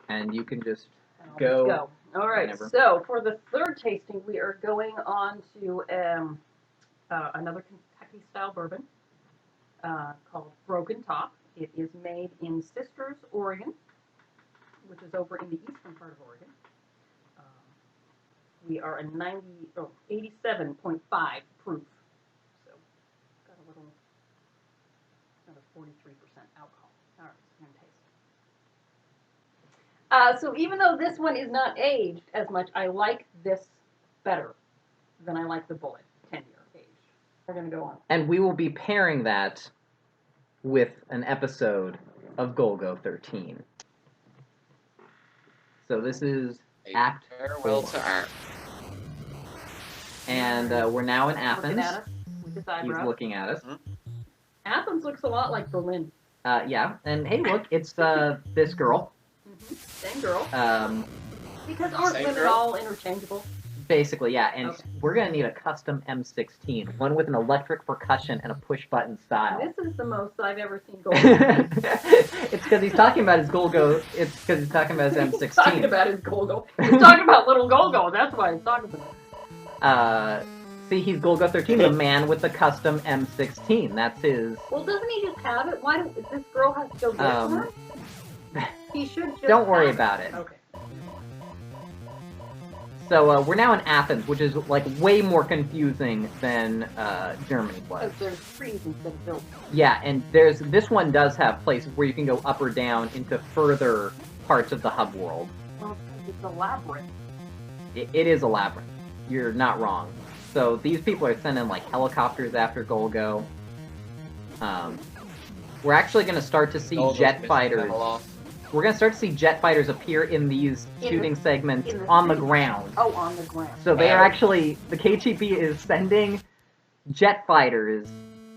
And you can just Let's go. go. All right. Whenever. So for the third tasting, we are going on to another Kentucky-style bourbon called Broken Top. It is made in Sisters, Oregon, which is over in the eastern part of Oregon. We are a 87.5 proof. So got a little, another 43% alcohol. All right, so I'm going to taste. So even though this one is not aged as much, I like this better than I like the Bullet 10-year age. We're going to go on. And we will be pairing that with an episode of Golgo 13. So this is Act Farewell 4. to art. And we're now in Athens. Looking at us with his eyebrows. He's looking at us. Athens looks a lot like Berlin. Yeah, and hey, look, it's this girl. Mm-hmm. Same girl. Because aren't Same women girl? all interchangeable? Basically, yeah, and Okay. we're gonna need a custom M16, one with an electric percussion and a push-button style. This is the most I've ever seen Golgo. It's because he's talking about his Golgo. It's because he's talking about his M16. He's talking about his Golgo. He's talking about little Golgo. That's why he's talking about it. See, he's Golgo 13, the man with the custom M16. That's his. Well, doesn't he just have it? Why do this girl has to go get one? He should just. Don't worry have about it. Okay. So we're now in Athens, which is like way more confusing than Germany was. Because there's trees instead of buildings. Yeah, and this one does have places where you can go up or down into further parts of the hub world. Well, it's a labyrinth. It is a labyrinth. You're not wrong. So these people are sending like helicopters after Golgo. We're actually going to start to see jet fighters. We're going to start to see jet fighters appear in these shooting segments on the ground. Oh, on the ground. So they are actually, the KGB is sending jet fighters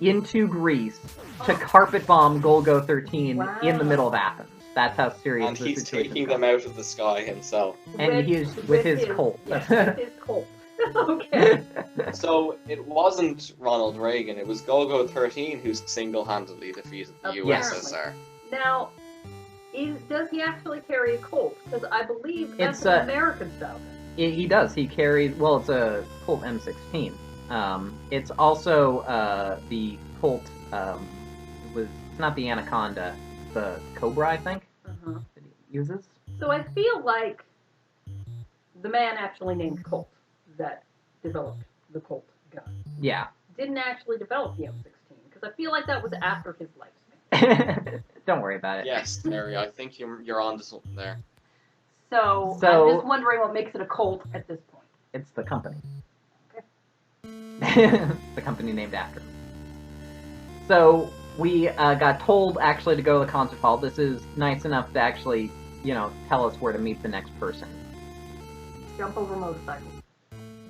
into Greece to carpet bomb Golgo 13 in the middle of Athens. That's how serious And the he's situation taking is. them out of the sky himself. And he's with his Colt. Yeah, with his Colt. Okay. So it wasn't Ronald Reagan, it was Golgo 13 who single-handedly defeated the USSR. Now, does he actually carry a Colt? Because I believe that's an American style. He does. He carries, well, it's a Colt M16. It's also the Colt, it's not the Anaconda, the Cobra, I think, that he uses. So I feel like the man actually named Colt that developed the Colt gun Yeah. didn't actually develop the M16, because I feel like that was after his lifespan. Don't worry about it. Yes, Mary, I think you're on to something there. So I'm just wondering what makes it a Colt at this point. It's the company. Okay. The company named after him. So we got told actually to go to the concert hall. This is nice enough to actually, tell us where to meet the next person. Jump over motorcycles.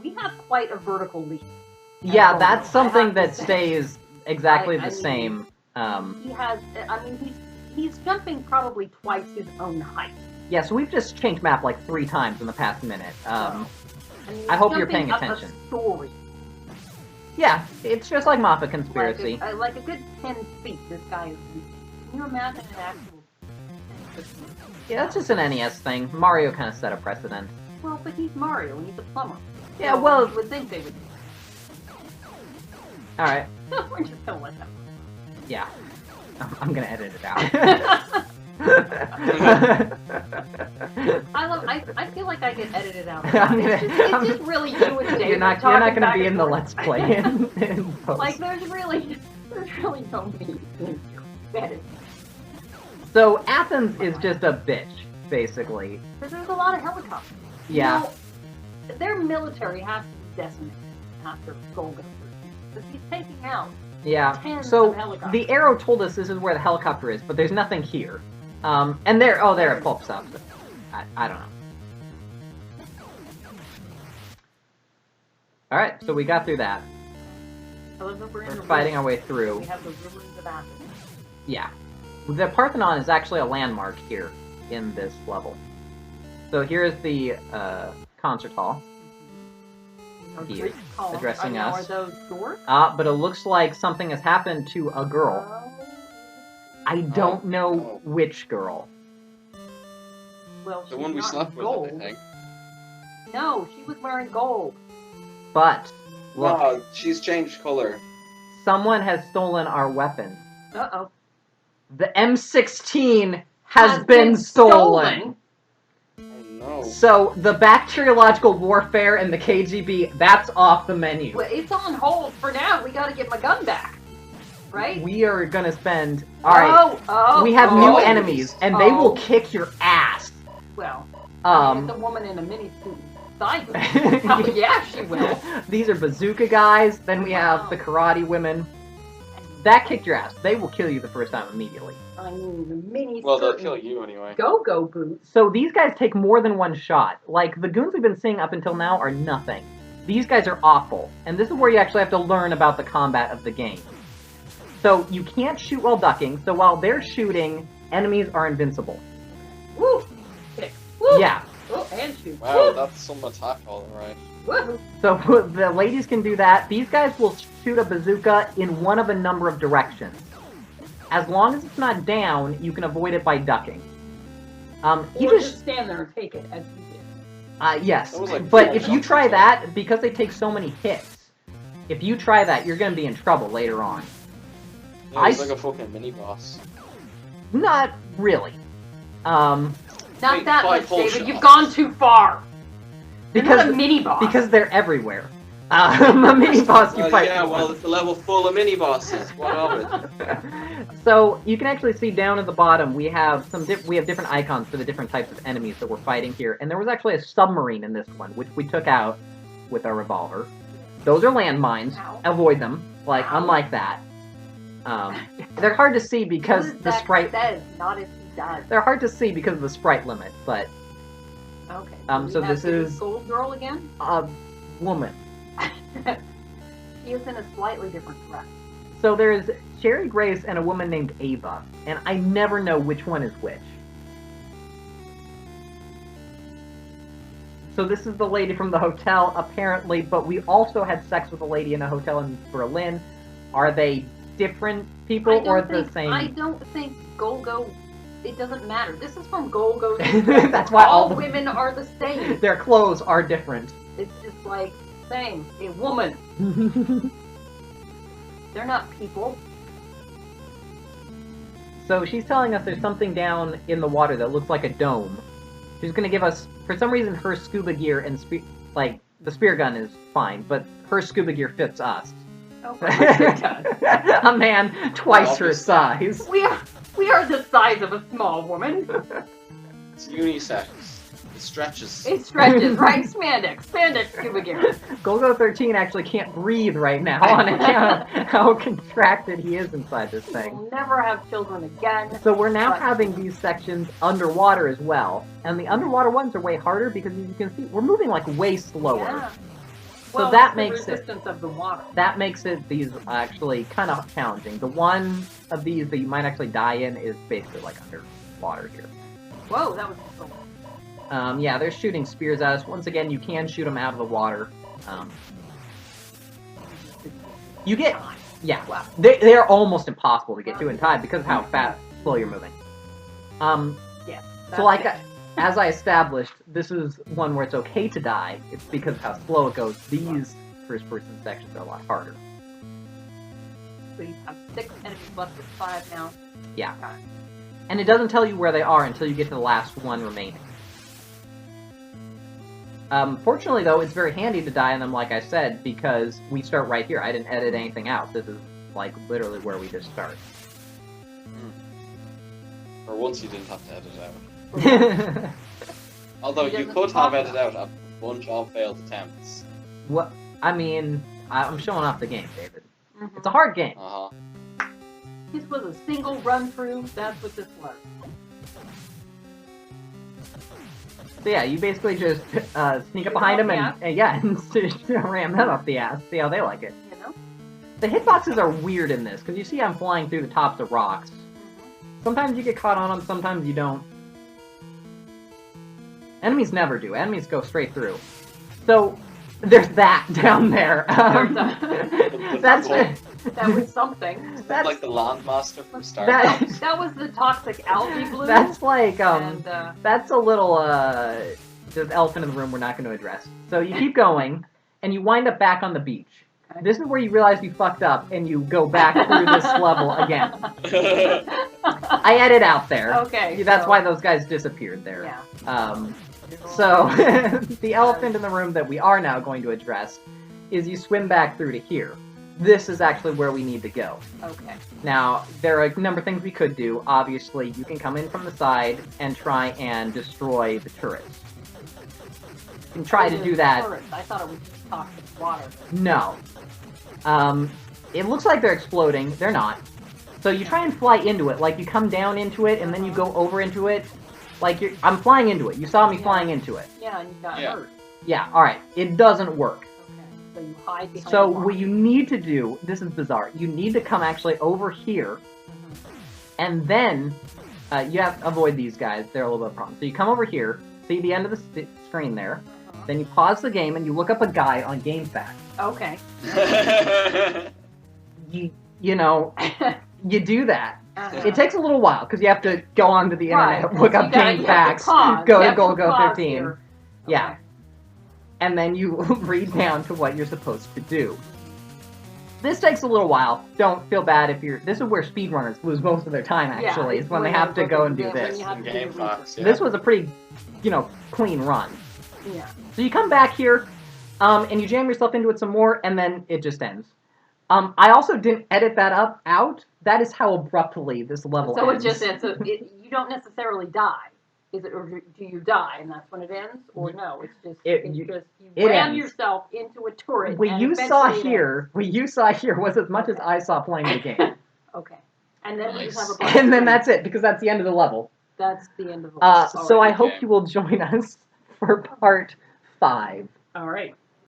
We have quite a vertical leap. Yeah, that's something that stays exactly the same. He has, he's jumping probably twice his own height. Yeah, so we've just changed map like 3 times in the past minute. I hope you're paying attention. Up a story. Yeah, it's just like Moffat Conspiracy. Like a good 10 feet, this guy is leaping. Can you imagine an actual... Yeah, that's just an NES thing. Mario kind of set a precedent. Well, but he's Mario, and he's a plumber. Yeah, so well... you would think they would. Alright. We're just gonna let them. Yeah. I'm gonna edit it out. I feel like I get edited out. It's just really you and Dave. You're not gonna be in the Let's Play in post. Like, there's really no need in edit. So, Athens is just a bitch, basically. Because there's a lot of helicopters. Yeah. Their military has to be decimated after Golgo. Because he's taking out tens of helicopters. The arrow told us this is where the helicopter is, but there's nothing here. And there it pops up. I don't know. Alright, so we got through that. We're fighting our way through. We have the ruins of Athens. Yeah. The Parthenon is actually a landmark here in this level. So here's the concert hall. He is addressing us. Are those doors? But it looks like something has happened to a girl. I don't know which girl. Well, The she's one we not slept with, gold. I think. No, she was wearing gold. But look, No, she's changed color. someone has stolen our weapon. Uh-oh. The M16 has been stolen. Oh no. So the bacteriological warfare and the KGB, that's off the menu. Well, it's on hold for now. We gotta get my gun back. Right? We are gonna spend. Alright, Oh, we have oh. new enemies, and they will kick your ass. Well, it's a woman in a mini suit inside of me. Oh, yeah, she will. These are bazooka guys. Then we have the karate women. That kicked your ass. They will kill you the first time immediately. I mean, the mini Well, they'll skirt kill and you anyway. Go-go boots. So these guys take more than one shot. Like, the goons we've been seeing up until now are nothing. These guys are awful. And this is where you actually have to learn about the combat of the game. So you can't shoot while ducking, so while they're shooting, enemies are invincible. Woo! Kick. Woo! Yeah. Oh, and shoot. Wow, Woo! that's some attack, alright. Woo! So the ladies can do that. These guys will shoot a bazooka in one of a number of directions. As long as it's not down, you can avoid it by ducking. You Or just just stand there and take it, as you did. yes, That was like but four if you shots try or so. that, because they take so many hits, if you try that, you're going to be in trouble later on. Yeah, it's like a fucking mini boss. Not really. Not Wait, that five much, whole David. shots. You've gone too far. You're not a mini boss. Because they're everywhere. A mini boss you fight. Yeah, well, it's a level full of mini bosses. What of it? So you can actually see down at the bottom we have we have different icons for the different types of enemies that we're fighting here, and there was actually a submarine in this one, which we took out with our revolver. Those are landmines. Ow. Avoid them. Like Ow. unlike that. They're hard to see because What is the that sprite. says, not if he does. They're hard to see because of the sprite limit, but Okay. so we this have is- Gold Girl again? a woman. She is in a slightly different dress. So there's Sherry Grace and a woman named Ava, and I never know which one is which. So this is the lady from the hotel, apparently, but we also had sex with a lady in a hotel in Berlin. Are they different people or the same? I don't think Golgo. It doesn't matter. This is from Golgo. That's why all all the- women are the same. Their clothes are different. It's just like same. A woman. They're not people. So she's telling us there's something down in the water that looks like a dome. She's going to give us, for some reason, her scuba gear and the spear gun is fine, but her scuba gear fits us. Oh, it does. A man twice her size. We are the size of a small woman. It's unisex. It stretches. It stretches, right? Spandex scuba gear. Golgo 13 actually can't breathe right now on account of how contracted he is inside this thing. We'll never have children again. So we're now having these sections underwater as well, and the underwater ones are way harder because as you can see, we're moving like way slower. Yeah. So Well, that it's makes the it resistance of the water. that makes it these actually kind of challenging. The one of these that you might actually die in is basically like underwater here. Whoa, that was so. Yeah, they're shooting spears at us. Once again, you can shoot them out of the water. You get wow. They're almost impossible to get to in time because of how slow you're moving. Yeah. So like, as I established, this is one where it's okay to die. It's because of how slow it goes. These first-person sections are a lot harder. So you have 6 enemies left with 5 now. Yeah. Got it. And it doesn't tell you where they are until you get to the last one remaining. Fortunately, though, it's very handy to die on them, like I said, because we start right here. I didn't edit anything out. This is, like, literally where we just start. For once, you didn't have to edit out. What? Although He you doesn't could talk have edited about out a bunch of failed attempts. I mean, I'm showing off the game, David. Mhm. It's a hard game. Uh-huh. This was a single run through. That's what this was. So yeah, you basically just sneak up Shoot behind them them off and ram them up the ass. See how they like it. You know. The hitboxes are weird in this, because you see I'm flying through the tops of rocks. Sometimes you get caught on them, sometimes you don't. Enemies never do. Enemies go straight through. So, there's that down there. There's that. That's That was something. Is that like the Landmaster from Star that- Wars? That was the toxic algae bloom. That's like, and, that's a little, just elephant in the room we're not going to address. So you keep going, and you wind up back on the beach. Okay. This is where you realize you fucked up, and you go back through this level again. I edit out there. Okay. That's so- why those guys disappeared there. Yeah. So, the elephant in the room that we are now going to address is you swim back through to here. This is actually where we need to go. Okay. Now, there are a number of things we could do. Obviously, you can come in from the side and try and destroy the turrets. You can try to do that. Turrets. I thought it was just toxic water. No. It looks like they're exploding. They're not. So you try and fly into it. Like, you come down into it, and then you go over into it. Like, I'm flying into it. You saw me flying into it. Yeah, and you got Yeah. hurt. Yeah, alright. It doesn't work. Okay. So you hide behind So the rock. what you need to do, this is bizarre, you need to come actually over here, Mhm. and then you have to avoid these guys. They're a little bit of a problem. So you come over here, see the end of the screen there, Uh-huh. then you pause the game and you look up a guy on GameFAQs. Okay. You know, you do that. Uh-huh. It takes a little while because you have to go onto the internet, Right, look so up you have to GameFAQs, pause. go You to have to Golgo pause 13. here. Yeah. Okay. And then you read down to what you're supposed to do. This takes a little while. Don't feel bad if you're... This is where speedrunners lose most of their time, actually, Yeah, is when they have to go and do when this. you have to do Game the Fox, yeah. This was a pretty, clean run. research. Yeah. So you come back here, and you jam yourself into it some more, and then it just ends. I also didn't edit that out. That is how abruptly this level So ends. it just ends. So you don't necessarily die. Is it, or do you die and that's when it ends, or no? It's just you it ram ends. yourself into a turret. What and you saw eventually it here was as much as I saw playing the game. ends. Okay. And then we Nice. have a black And then screen. that's it, because that's the end of the level. That's the end of the So I Alright. hope you will join us for part 5. All right.